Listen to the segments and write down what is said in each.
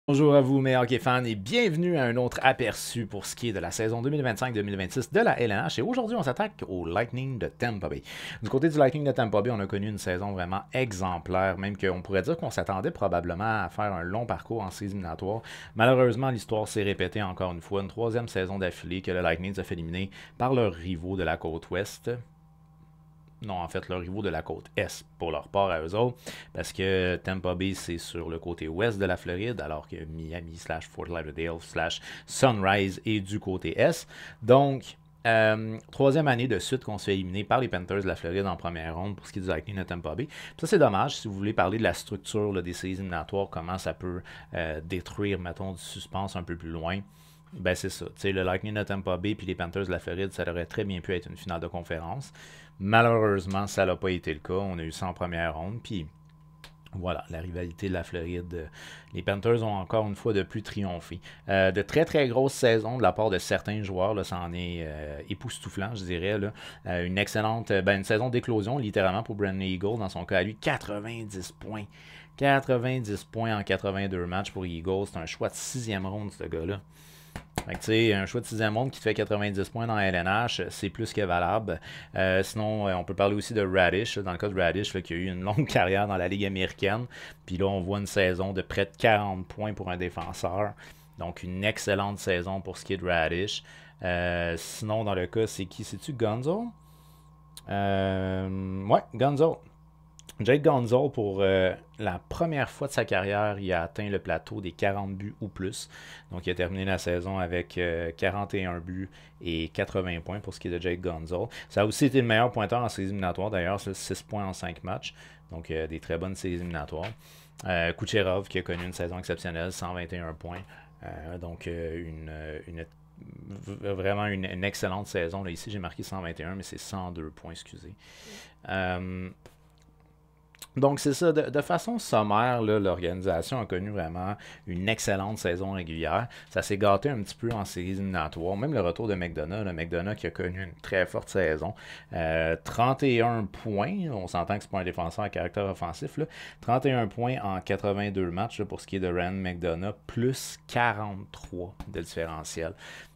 Bonjour à vous, mes hockey fans, et bienvenue à un autre aperçu pour ce qui est de la saison 2025-2026 de la LNH. Et aujourd'hui, on s'attaque au Lightning de Tampa Bay. Du côté du Lightning de Tampa Bay, on a connu une saison vraiment exemplaire, même qu'on pourrait dire qu'on s'attendait probablement à faire un long parcours en séries éliminatoires. Malheureusement, l'histoire s'est répétée encore une fois, une troisième saison d'affilée que le Lightning s'est fait éliminer par leurs rivaux de la côte ouest. Non, en fait, leurs rivaux de la côte Est pour leur part à eux autres, parce que Tampa Bay, c'est sur le côté ouest de la Floride, alors que Miami slash Fort Lauderdale slash Sunrise est du côté Est. Donc, troisième année de suite qu'on se fait éliminer par les Panthers de la Floride en première ronde pour ce qui est du Lightning de Tampa Bay. Ça, c'est dommage. Si vous voulez parler de la structure là, des séries éliminatoires, comment ça peut détruire, mettons, du suspense un peu plus loin. Ben c'est ça. T'sais, le Lightning de Tampa Bay puis les Panthers de la Floride, ça aurait très bien pu être une finale de conférence. Malheureusement, ça n'a pas été le cas. On a eu ça en première ronde. Puis voilà, la rivalité de la Floride. Les Panthers ont encore une fois de plus triomphé. De très très grosses saisons de la part de certains joueurs. Là, ça en est époustouflant, je dirais. Là. Une excellente, une saison d'éclosion littéralement pour Brandon Eagle. Dans son cas à lui, 90 points. 90 points en 82 matchs pour Eagle. C'est un choix de sixième ronde, ce gars-là. Fait que, un choix de sixième monde qui te fait 90 points dans la LNH, c'est plus que valable. Sinon, on peut parler aussi de Radish. Dans le cas de Radish, qui a eu une longue carrière dans la Ligue américaine. Puis là, on voit une saison de près de 40 points pour un défenseur. Donc, une excellente saison pour ce qui est de Radish. Sinon, dans le cas, c'est qui? C'est-tu Gonzo? Ouais, Gonzo. Jake Gonzalez, pour la première fois de sa carrière, il a atteint le plateau des 40 buts ou plus. Donc, il a terminé la saison avec 41 buts et 80 points pour ce qui est de Jake Gonzalez. Ça a aussi été le meilleur pointeur en séries éliminatoires, d'ailleurs, c'est 6 points en 5 matchs. Donc, des très bonnes séries éliminatoires. Kucherov, qui a connu une saison exceptionnelle, 121 points. Vraiment une excellente saison. Là, ici, j'ai marqué 121, mais c'est 102 points, excusez. Donc, c'est ça. De façon sommaire, l'organisation a connu vraiment une excellente saison régulière. Ça s'est gâté un petit peu en séries éliminatoires. Même le retour de McDonough. Le McDonough qui a connu une très forte saison. 31 points. On s'entend que c'est pas un défenseur à caractère offensif. Là. 31 points en 82 matchs là, pour ce qui est de Ryan McDonough. Plus 43 de différentiel.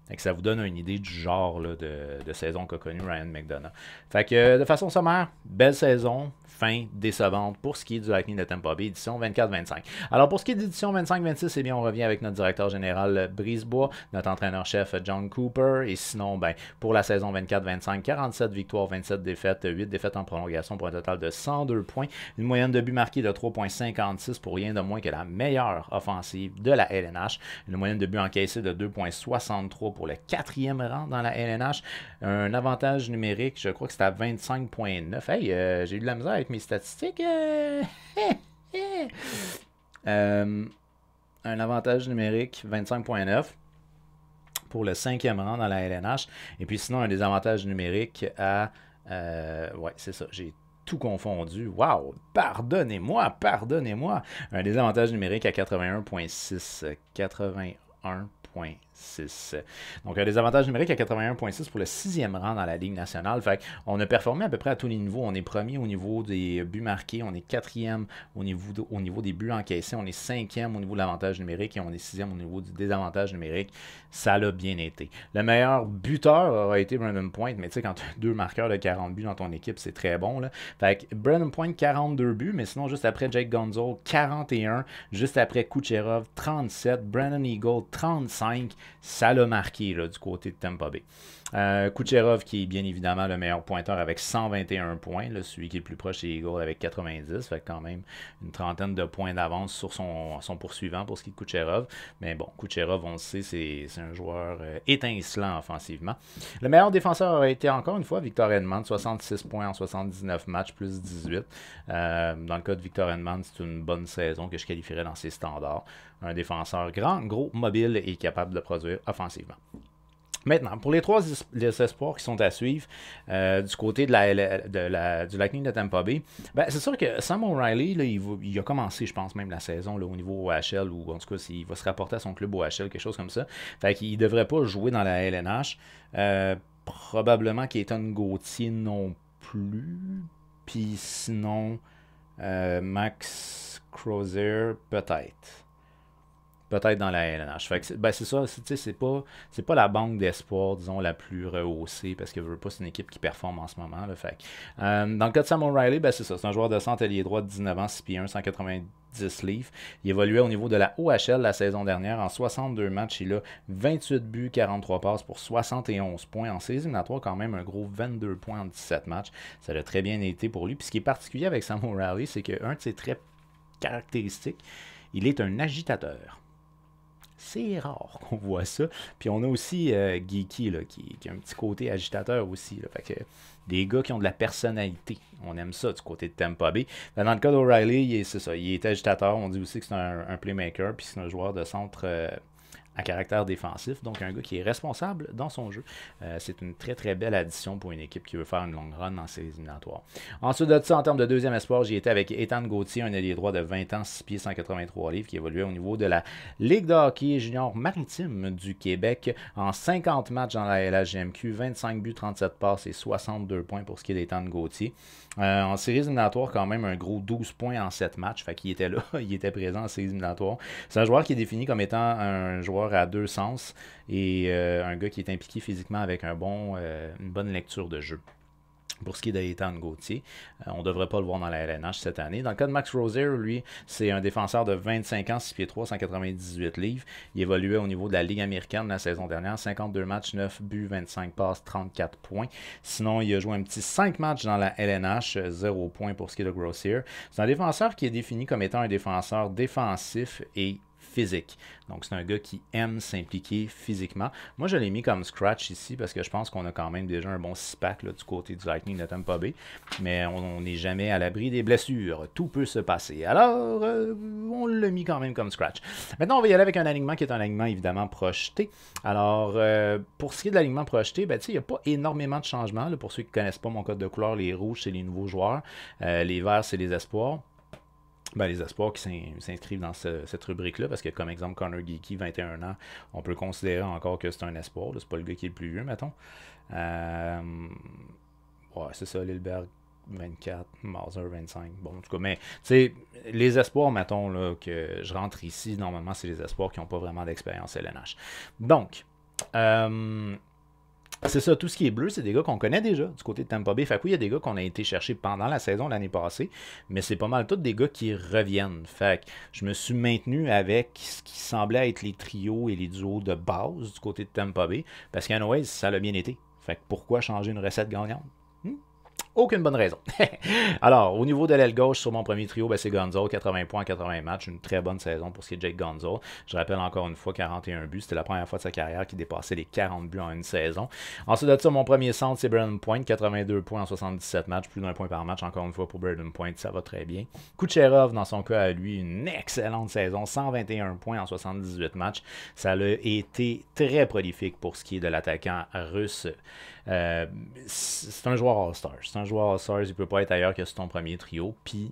Fait que ça vous donne une idée du genre là, de saison qu'a connu Ryan McDonough. Fait que de façon sommaire, belle saison, fin décevante pour ce qui est du Lightning de Tampa Bay, édition 24-25. Alors pour ce qui est d'édition 25-26, eh bien on revient avec notre directeur général Brisebois, notre entraîneur-chef John Cooper, et sinon, pour la saison 24-25, 47 victoires, 27 défaites, 8 défaites en prolongation pour un total de 102 points, une moyenne de buts marqués de 3,56 pour rien de moins que la meilleure offensive de la LNH, une moyenne de buts encaissés de 2,63 pour le quatrième rang dans la LNH. Un avantage numérique, je crois que c'était à 25,9. Hey, j'ai eu de la misère avec mes statistiques. Un avantage numérique, 25,9 pour le cinquième rang dans la LNH. Et puis sinon, un désavantage numérique à... ouais, c'est ça, j'ai tout confondu. Wow, pardonnez-moi, pardonnez-moi. Un désavantage numérique à 81,6. 81,6. Donc, un désavantage numérique à 81,6 pour le sixième rang dans la Ligue nationale. Fait on a performé à peu près à tous les niveaux. On est premier au niveau des buts marqués, on est quatrième au niveau des buts encaissés, on est cinquième au niveau de l'avantage numérique et on est sixième au niveau du désavantage numérique. Ça l'a bien été. Le meilleur buteur aura été Brandon Point, mais tu sais, quand tu as deux marqueurs de 40 buts dans ton équipe, c'est très bon. Là. Fait que Brandon Point, 42 buts, mais sinon, juste après Jake Gonzalez, 41. Juste après Kucherov, 37. Brandon Eagle, 35. Ça l'a marqué là, du côté de Tampa Bay. Kucherov qui est bien évidemment le meilleur pointeur avec 121 points, là, celui qui est le plus proche c'est Eagle avec 90, fait quand même une trentaine de points d'avance sur son poursuivant pour ce qui est de Kucherov. Mais bon, Kucherov, on le sait, c'est un joueur étincelant offensivement. Le meilleur défenseur aurait été encore une fois Victor Edmond, 66 points en 79 matchs plus 18. Dans le cas de Victor Edmond, c'est une bonne saison que je qualifierais dans ses standards. Un défenseur grand, gros, mobile et capable de produire offensivement. Maintenant, pour les trois espoirs qui sont à suivre du côté du Lightning de Tampa Bay, c'est sûr que Sam O'Reilly, là, il a commencé, je pense, même la saison là, au niveau OHL, ou en tout cas, il va se rapporter à son club OHL, quelque chose comme ça. Fait qu'il ne devrait pas jouer dans la LNH. Probablement Keaton Gauthier non plus. Puis sinon, Max Crozier, peut-être. peut-être dans la LNH. Fait que ben c'est ça, c'est pas la banque d'espoir, disons, la plus rehaussée, parce que je veux pas, c'est une équipe qui performe en ce moment. Là, fait que, dans le cas de Sam O'Reilly, ben c'est ça, c'est un joueur de centre ailier droit de 19 ans, 6 pieds 1, 190 livres. Il évoluait au niveau de la OHL la saison dernière. En 62 matchs, il a 28 buts, 43 passes pour 71 points. En séries éliminatoires, quand même, un gros 22 points en 17 matchs. Ça a très bien été pour lui. Puis ce qui est particulier avec Sam O'Reilly, c'est qu'un de ses traits caractéristiques, il est un agitateur. C'est rare qu'on voit ça. Puis on a aussi Geeky, là, qui a un petit côté agitateur aussi. Là. Fait que des gars qui ont de la personnalité. On aime ça du côté de Tampa Bay. Dans le cas d'O'Reilly, c'est ça. Il est agitateur. On dit aussi que c'est un playmaker. Puis c'est un joueur de centre à caractère défensif. Donc un gars qui est responsable dans son jeu. C'est une très très belle addition pour une équipe qui veut faire une longue run dans ses éliminatoires. Ensuite de ça, en termes de deuxième espoir, j'y étais avec Ethan Gauthier, un ailier droit de 20 ans, 6 pieds 183 livres, qui évoluait au niveau de la Ligue de hockey junior maritime du Québec. En 50 matchs dans la LHGMQ, 25 buts, 37 passes et 62 points pour ce qui est d'Ethan Gauthier. En séries éliminatoires, quand même, un gros 12 points en 7 matchs. Fait qu'il était là, il était présent en séries éliminatoires. C'est un joueur qui est défini comme étant un joueur à deux sens et un gars qui est impliqué physiquement avec une bonne lecture de jeu. Pour ce qui est d'Ethan Gauthier, on ne devrait pas le voir dans la LNH cette année. Dans le cas de Max Rozier, lui, c'est un défenseur de 25 ans, 6 pieds 3, 198 livres. Il évoluait au niveau de la Ligue américaine la saison dernière. 52 matchs, 9 buts, 25 passes, 34 points. Sinon, il a joué un petit 5 matchs dans la LNH, 0 points pour ce qui est de Grossier. C'est un défenseur qui est défini comme étant un défenseur défensif et physique. Donc, c'est un gars qui aime s'impliquer physiquement. Moi, je l'ai mis comme scratch ici parce que je pense qu'on a quand même déjà un bon 6-pack du côté du Lightning de Tampa Bay. Mais on n'est jamais à l'abri des blessures. Tout peut se passer. Alors, on l'a mis quand même comme scratch. Maintenant, on va y aller avec un alignement qui est un alignement évidemment projeté. Alors, pour ce qui est de l'alignement projeté, ben, il n'y a pas énormément de changements. Là, pour ceux qui ne connaissent pas mon code de couleur, les rouges, c'est les nouveaux joueurs. Les verts, c'est les espoirs. Ben, les espoirs qui s'inscrivent dans cette rubrique-là, parce que comme exemple, Connor Geeky, 21 ans, on peut considérer encore que c'est un espoir. C'est pas le gars qui est le plus vieux, mettons. Ouais, c'est ça, Lilberg, 24, Mauser, 25. Bon, en tout cas, mais, tu sais, les espoirs, mettons, là, que je rentre ici, normalement, c'est les espoirs qui n'ont pas vraiment d'expérience LNH. Donc, c'est ça, tout ce qui est bleu, c'est des gars qu'on connaît déjà du côté de Tampa Bay. Fait que oui, il y a des gars qu'on a été chercher pendant la saison l'année passée, mais c'est pas mal tous des gars qui reviennent. Fait que je me suis maintenu avec ce qui semblait être les trios et les duos de base du côté de Tampa Bay, parce qu'anyways, ça l'a bien été. Fait que pourquoi changer une recette gagnante? Aucune bonne raison. Alors, au niveau de l'aile gauche, sur mon premier trio, ben, c'est Gonzo, 80 points en 80 matchs. Une très bonne saison pour ce qui est de Jake Gonzo. Je rappelle encore une fois, 41 buts. C'était la première fois de sa carrière qu'il dépassait les 40 buts en une saison. Ensuite de ça, mon premier centre, c'est Braden Point, 82 points en 77 matchs. Plus d'un point par match, encore une fois, pour Braden Point. Ça va très bien. Kucherov, dans son cas, à lui, une excellente saison. 121 points en 78 matchs. Ça a été très prolifique pour ce qui est de l'attaquant russe. C'est un joueur All-Star. C'est un joueur All-Stars, il ne peut pas être ailleurs que sur ton premier trio. Puis,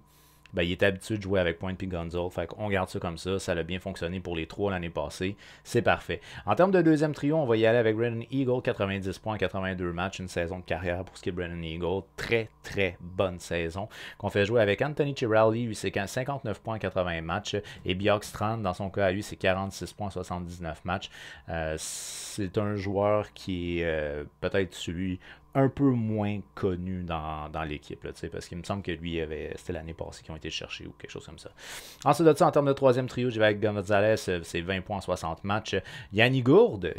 ben, il est habitué de jouer avec Point et Gonzo. Fait qu'on garde ça comme ça. Ça a bien fonctionné pour les trois l'année passée. C'est parfait. En termes de deuxième trio, on va y aller avec Brennan Eagle, 90 points en 82 matchs. Une saison de carrière pour ce qui est Brennan Eagle. Très, très bonne saison. Qu'on fait jouer avec Anthony Cirelli, lui, c'est 59 points en 80 matchs. Et Bjorkstrand, dans son cas à lui, c'est 46 points en 79 matchs. C'est un joueur qui est peut-être celui un peu moins connu dans l'équipe, là, parce qu'il me semble que lui, c'était l'année passée qu'ils ont été cherchés ou quelque chose comme ça. Ensuite de ça, en termes de troisième trio, j'y vais avec Gonzalez, c'est 20 points en 60 matchs. Yanni Gourde,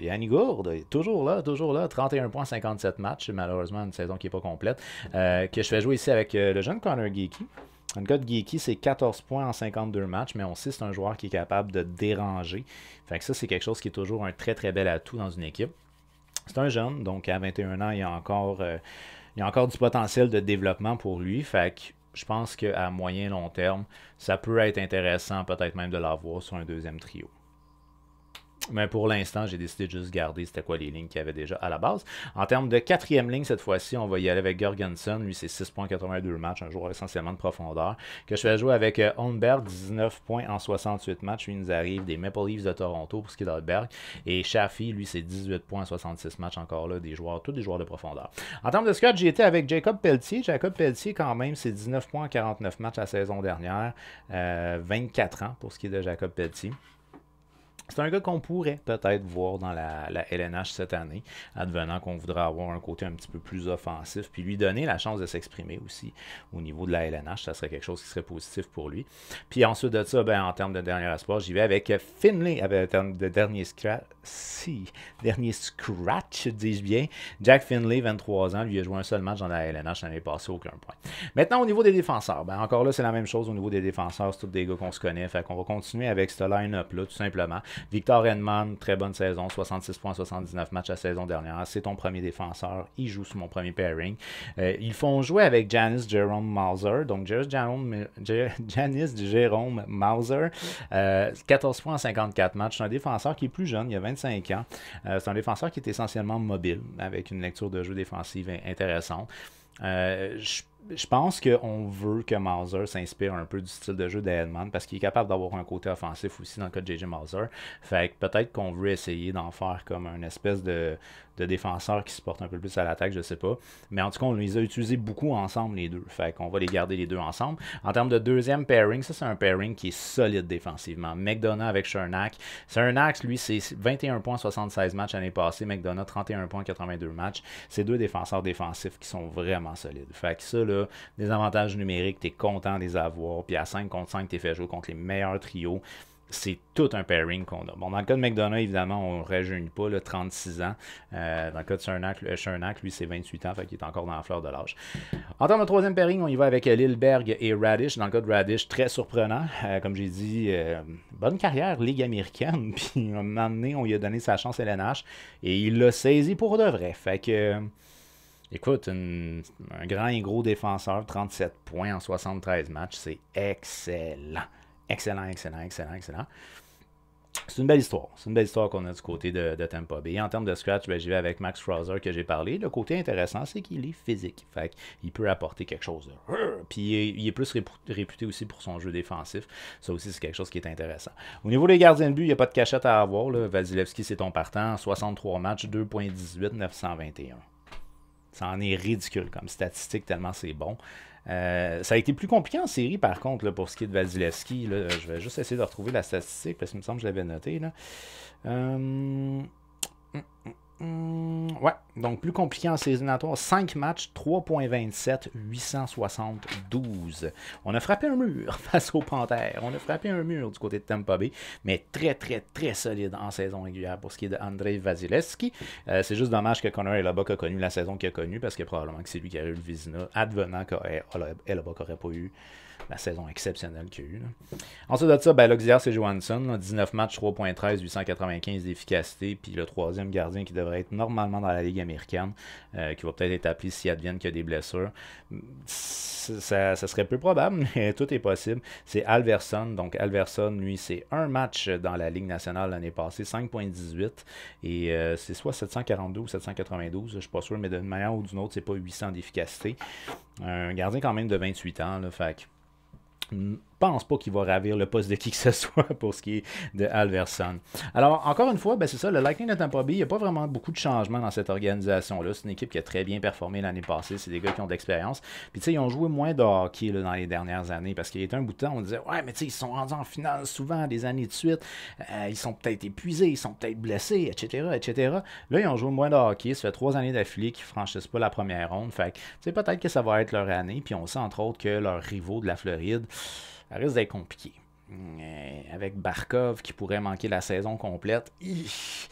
toujours là, 31 points en 57 matchs, malheureusement une saison qui n'est pas complète, que je fais jouer ici avec le jeune Connor Geeky. Un gars de Geeky, c'est 14 points en 52 matchs, mais on sait que c'est un joueur qui est capable de déranger. Fait que ça, c'est quelque chose qui est toujours un très très bel atout dans une équipe. C'est un jeune, donc à 21 ans, il y a encore du potentiel de développement pour lui. Fait que je pense qu'à moyen long terme, ça peut être intéressant peut-être même de l'avoir sur un deuxième trio. Mais pour l'instant, j'ai décidé de juste garder c'était quoi les lignes qu'il y avait déjà à la base. En termes de quatrième ligne, cette fois-ci, on va y aller avec Jorgensen. Lui, c'est 6,82 matchs, un joueur essentiellement de profondeur. Que je fais jouer avec Holmberg, 19 points en 68 matchs. Lui, il nous arrive des Maple Leafs de Toronto pour ce qui est d'Holmberg. Et Chaffee, lui, c'est 18 points en 66 matchs encore là, tous des joueurs de profondeur. En termes de scratch, j'ai été avec Jacob Pelletier. Jacob Pelletier, quand même, c'est 19 points en 49 matchs la saison dernière. 24 ans pour ce qui est de Jacob Pelletier. c'est un gars qu'on pourrait peut-être voir dans la LNH cette année, advenant qu'on voudrait avoir un côté un petit peu plus offensif, puis lui donner la chance de s'exprimer aussi au niveau de la LNH, ça serait quelque chose qui serait positif pour lui. Puis ensuite de ça, ben, en termes de dernier espoir, j'y vais avec Finlay, en termes de dernier scratch, dis-je bien. Jack Finlay, 23 ans, lui a joué un seul match dans la LNH l'année passée, aucun point. Maintenant, au niveau des défenseurs, ben, encore là, c'est la même chose au niveau des défenseurs, c'est tous des gars qu'on se connaît, fait qu'on va continuer avec ce line-up-là, tout simplement. Victor Hedman, très bonne saison, 66 points, 79 matchs la saison dernière, c'est ton premier défenseur, il joue sous mon premier pairing. Ils font jouer avec Janice Jerome Mauser, donc Janice Jerome Mauser, 14 points en 54 matchs, c'est un défenseur qui est plus jeune, il a 25 ans, c'est un défenseur qui est essentiellement mobile, avec une lecture de jeu défensive intéressante. Je pense qu'on veut que Mauser s'inspire un peu du style de jeu d'Edman parce qu'il est capable d'avoir un côté offensif aussi dans le cas de J.J. Mauser. Fait que peut-être qu'on veut essayer d'en faire comme une espèce de défenseur qui se porte un peu plus à l'attaque, je sais pas. Mais en tout cas, on les a utilisés beaucoup ensemble, les deux. Fait qu'on va les garder les deux ensemble. En termes de deuxième pairing, ça c'est un pairing qui est solide défensivement. McDonough avec Chernak. Chernak, lui, c'est 21 points 76 matchs l'année passée. McDonough, 31 points 82 matchs. C'est deux défenseurs défensifs qui sont vraiment solides. Fait que ça, là, des avantages numériques, t'es content de les avoir. Puis à 5 contre 5, t'es fait jouer contre les meilleurs trios. C'est tout un pairing qu'on a. Bon, dans le cas de McDonough, évidemment, on ne rajeunit pas, là, 36 ans. Dans le cas de Chernak, lui, c'est 28 ans, fait qu'il est encore dans la fleur de l'âge. En termes de troisième pairing, on y va avec Lillberg et Radish. Dans le cas de Radish, très surprenant. Comme j'ai dit, bonne carrière, Ligue américaine. Puis, à un moment donné, on lui a donné sa chance à LNH. Et il l'a saisi pour de vrai. Fait que... écoute, un grand et gros défenseur, 37 points en 73 matchs, c'est excellent. Excellent. C'est une belle histoire. C'est une belle histoire qu'on a du côté de Tampa Bay. En termes de scratch, ben, j'y vais avec Max Scherzer que j'ai parlé. Le côté intéressant, c'est qu'il est physique. Fait qu'il peut apporter quelque chose. Puis il est plus réputé aussi pour son jeu défensif. Ça aussi, c'est quelque chose qui est intéressant. Au niveau des gardiens de but, il n'y a pas de cachette à avoir. Là. Vasilevski, c'est ton partant. 63 matchs, 2.18, 921. Ça en est ridicule comme statistique, tellement c'est bon. Ça a été plus compliqué en série, par contre, là, pour ce qui est de Vasilevski. Là, je vais juste essayer de retrouver la statistique, parce qu'il me semble que je l'avais noté. Là. Ouais, donc plus compliqué en série éliminatoire. 5 matchs, 3.27, 872. On a frappé un mur face aux Panthères. On a frappé un mur du côté de Tampa Bay, mais très, très, très solide en saison régulière pour ce qui est de Andrei Vasilevski. C'est juste dommage que Connor Hellebuyck a connu la saison qu'il a connue, parce que probablement que c'est lui qui a eu le Vizina, advenant qu'Hellebuyck n'aurait pas eu la saison exceptionnelle qu'il y a eu. Là. Ensuite de ça, ben, l'auxiliaire, c'est Johansson. Là, 19 matchs, 3.13, 895 d'efficacité. Puis le troisième gardien qui devrait être normalement dans la Ligue américaine, qui va peut-être être appelé s'il advienne qu'il y a des blessures. Ça serait peu probable, mais tout est possible. C'est Alverson. Donc Alverson, lui, c'est un match dans la Ligue nationale l'année passée, 5.18. Et c'est soit 742 ou 792, je suis pas sûr, mais d'une manière ou d'une autre, c'est pas 800 d'efficacité. Un gardien quand même de 28 ans, là, fait que je pense pas qu'il va ravir le poste de qui que ce soit pour ce qui est de Alverson. Alors, encore une fois, ben c'est ça, le Lightning de Tampa Bay, il n'y a pas vraiment beaucoup de changements dans cette organisation-là. C'est une équipe qui a très bien performé l'année passée. C'est des gars qui ont d'expérience. Puis, tu sais, ils ont joué moins de hockey là, dans les dernières années parce qu'il y a un bout de temps, on disait, ouais, mais tu sais, ils sont rendus en finale souvent des années de suite. Ils sont peut-être épuisés, ils sont peut-être blessés, etc., etc. Là, ils ont joué moins de hockey. Ça fait 3 années d'affilée qu'ils ne franchissent pas la première ronde. Fait que, tu sais, peut-être que ça va être leur année. Puis, on sait entre autres que leurs rivaux de la Floride, ça risque d'être compliqué. Avec Barkov qui pourrait manquer la saison complète. Puis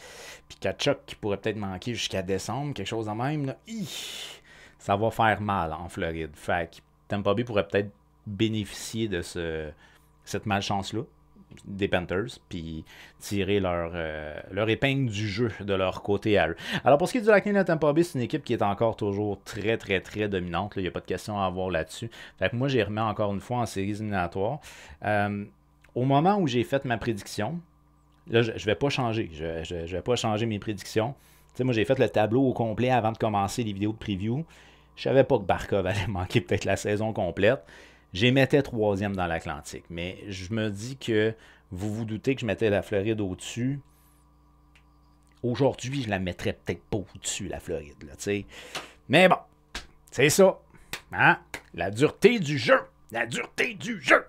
Tkachuk qui pourrait peut-être manquer jusqu'à décembre, quelque chose de même. Là. Ça va faire mal en Floride. Fait que Tampa Bay pourrait peut-être bénéficier de cette malchance-là des Panthers, puis tirer leur épingle du jeu de leur côté à eux. Alors pour ce qui est du Lightning de Tampa Bay, c'est une équipe qui est encore toujours très très très dominante, il n'y a pas de question à avoir là-dessus. Fait que moi j'ai remis encore une fois en séries éliminatoires. Au moment où j'ai fait ma prédiction, là je vais pas changer, je vais pas changer mes prédictions. Tu sais, moi j'ai fait le tableau au complet avant de commencer les vidéos de preview. Je savais pas que Barkov allait manquer peut-être la saison complète. J'ai mettais 3e dans l'Atlantique, mais je me dis que vous vous doutez que je mettais la Floride au-dessus. Aujourd'hui, je la mettrais peut-être pas au-dessus, la Floride. Là, mais bon, c'est ça. Hein? La dureté du jeu. La dureté du jeu!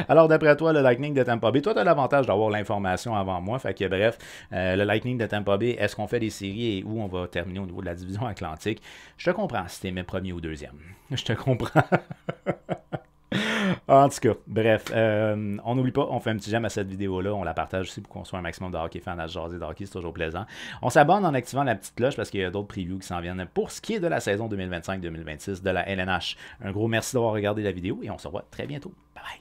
Alors, d'après toi, le Lightning de Tampa Bay, toi, tu as l'avantage d'avoir l'information avant moi. Fait que, bref, le Lightning de Tampa Bay, est-ce qu'on fait des séries et où on va terminer au niveau de la division Atlantique? Je te comprends si t'es mes premier ou deuxième. Je te comprends. En tout cas, bref, on n'oublie pas, on fait un petit j'aime à cette vidéo-là, on la partage aussi pour qu'on soit un maximum de hockey fans à jaser de hockey, c'est toujours plaisant. On s'abonne en activant la petite cloche parce qu'il y a d'autres previews qui s'en viennent pour ce qui est de la saison 2025-2026 de la LNH. Un gros merci d'avoir regardé la vidéo et on se revoit très bientôt. Bye bye!